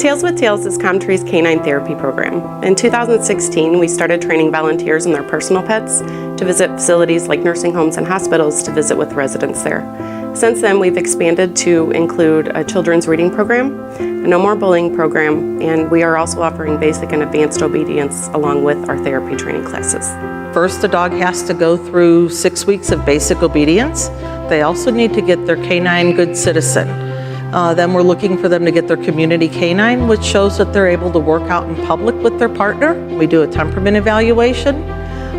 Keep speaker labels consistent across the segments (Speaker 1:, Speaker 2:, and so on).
Speaker 1: Tales with Tales is COMTREA's Canine Therapy Program. In 2016, we started training volunteers and their personal pets to visit facilities like nursing homes and hospitals to visit with residents there. Since then, we've expanded to include a children's reading program, a no more bullying program, and we are also offering basic and advanced obedience along with our therapy training classes.
Speaker 2: First, the dog has to go through 6 weeks of basic obedience. They also need to get their canine good citizen. Then we're looking for them to get their community canine, which shows that they're able to work out in public with their partner. We do a temperament evaluation.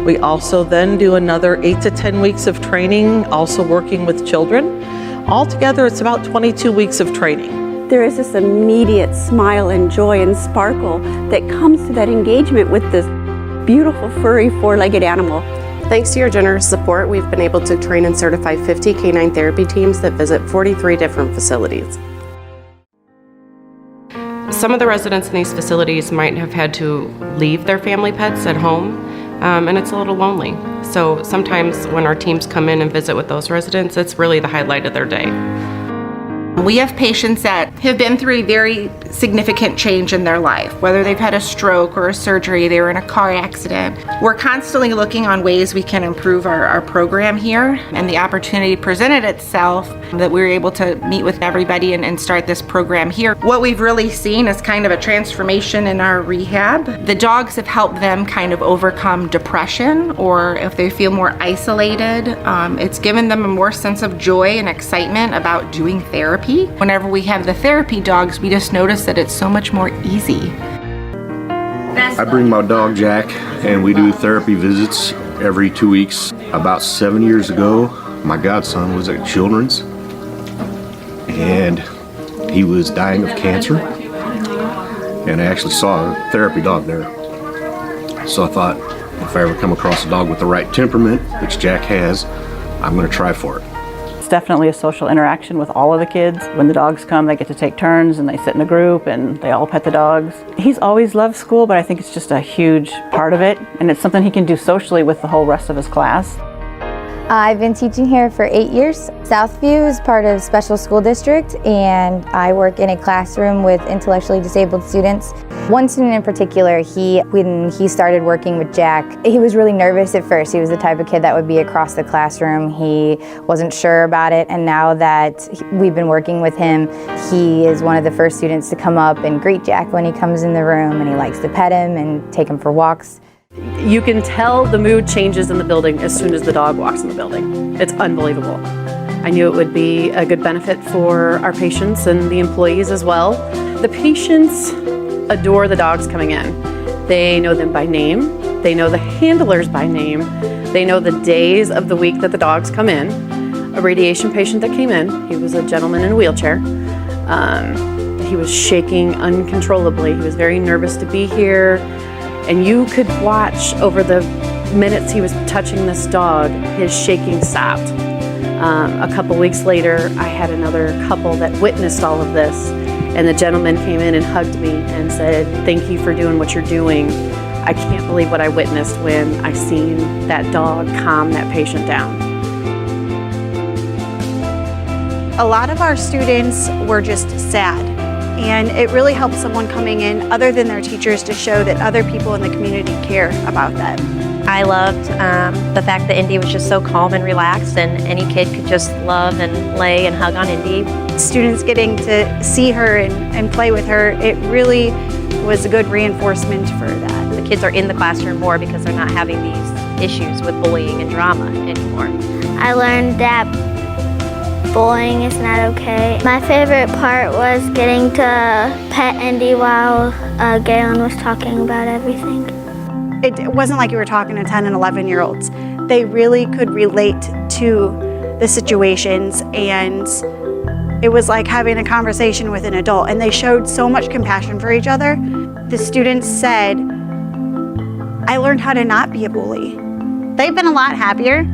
Speaker 2: We also then do another 8 to 10 weeks of training, also working with children. Altogether, it's about 22 weeks of training.
Speaker 3: There is this immediate smile and joy and sparkle that comes to that engagement with this beautiful, furry, four-legged animal.
Speaker 1: Thanks to your generous support, we've been able to train and certify 50 canine therapy teams that visit 43 different facilities. Some of the residents in these facilities might have had to leave their family pets at home, and it's a little lonely. So sometimes when our teams come in and visit with those residents, it's really the highlight of their day.
Speaker 4: We have patients that have been through a very significant change in their life, whether they've had a stroke or a surgery, they were in a car accident. We're constantly looking on ways we can improve our program here, and the opportunity presented itself that we were able to meet with everybody and start this program here. What we've really seen is kind of a transformation in our rehab. The dogs have helped them kind of overcome depression, or if they feel more isolated, it's given them a more sense of joy and excitement about doing therapy. Whenever we have the therapy dogs, we just notice that it's so much more easy.
Speaker 5: I bring my dog Jack, and we do therapy visits every 2 weeks. About 7 years ago, my godson was at Children's, and he was dying of cancer, and I actually saw a therapy dog there. So I thought, if I ever come across a dog with the right temperament, which Jack has, I'm going to try for it.
Speaker 6: It's definitely a social interaction with all of the kids. When the dogs come, they get to take turns and they sit in a group and they all pet the dogs. He's always loved school, but I think it's just a huge part of it, and it's something he can do socially with the whole rest of his class.
Speaker 7: I've been teaching here for 8 years. Southview is part of Special School District, and I work in a classroom with intellectually disabled students. One student in particular, when he started working with Jack, he was really nervous at first. He was the type of kid that would be across the classroom. He wasn't sure about it, and now that we've been working with him, he is one of the first students to come up and greet Jack when he comes in the room, and he likes to pet him and take him for walks.
Speaker 3: You can tell the mood changes in the building as soon as the dog walks in the building. It's unbelievable. I knew it would be a good benefit for our patients and the employees as well. The patients adore the dogs coming in. They know them by name. They know the handlers by name. They know the days of the week that the dogs come in. A radiation patient that came in, he was a gentleman in a wheelchair. He was shaking uncontrollably. He was very nervous to be here. And you could watch over the minutes he was touching this dog, his shaking stopped. A couple weeks later, I had another couple that witnessed all of this, and the gentleman came in and hugged me and said, "Thank you for doing what you're doing. I can't believe what I witnessed when I seen that dog calm that patient down."
Speaker 8: A lot of our students were just sad. And it really helps someone coming in, other than their teachers, to show that other people in the community care about them.
Speaker 9: I loved the fact that Indy was just so calm and relaxed, and any kid could just love and lay and hug on Indy.
Speaker 8: Students getting to see her and play with her, it really was a good reinforcement for that.
Speaker 9: The kids are in the classroom more because they're not having these issues with bullying and drama anymore.
Speaker 10: I learned that bullying is not okay. My favorite part was getting to pet Indy while Gaylin was talking about everything.
Speaker 8: It wasn't like you were talking to 10 and 11-year-olds. They really could relate to the situations, and it was like having a conversation with an adult, and they showed so much compassion for each other. The students said, "I learned how to not be a bully." They've been a lot happier.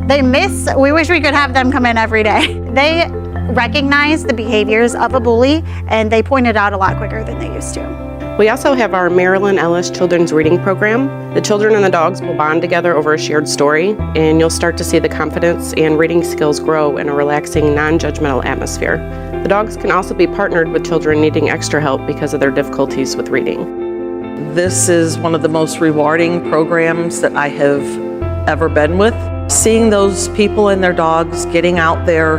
Speaker 8: We wish we could have them come in every day. They recognize the behaviors of a bully, and they point it out a lot quicker than they used to.
Speaker 1: We also have our Marilyn Ellis Children's Reading Program. The children and the dogs will bond together over a shared story, and you'll start to see the confidence and reading skills grow in a relaxing, non-judgmental atmosphere. The dogs can also be partnered with children needing extra help because of their difficulties with reading.
Speaker 2: This is one of the most rewarding programs that I have ever been with. Seeing those people and their dogs getting out there,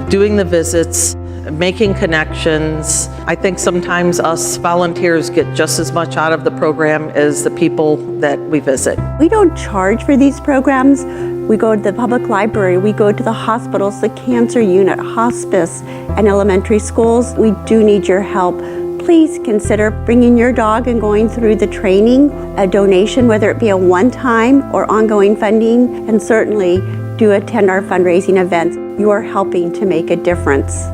Speaker 2: doing the visits, making connections. I think sometimes us volunteers get just as much out of the program as the people that we visit.
Speaker 11: We don't charge for these programs. We go to the public library, we go to the hospitals, the cancer unit, hospice, and elementary schools. We do need your help. Please consider bringing your dog and going through the training, a donation, whether it be a one-time or ongoing funding, and certainly do attend our fundraising events. You are helping to make a difference.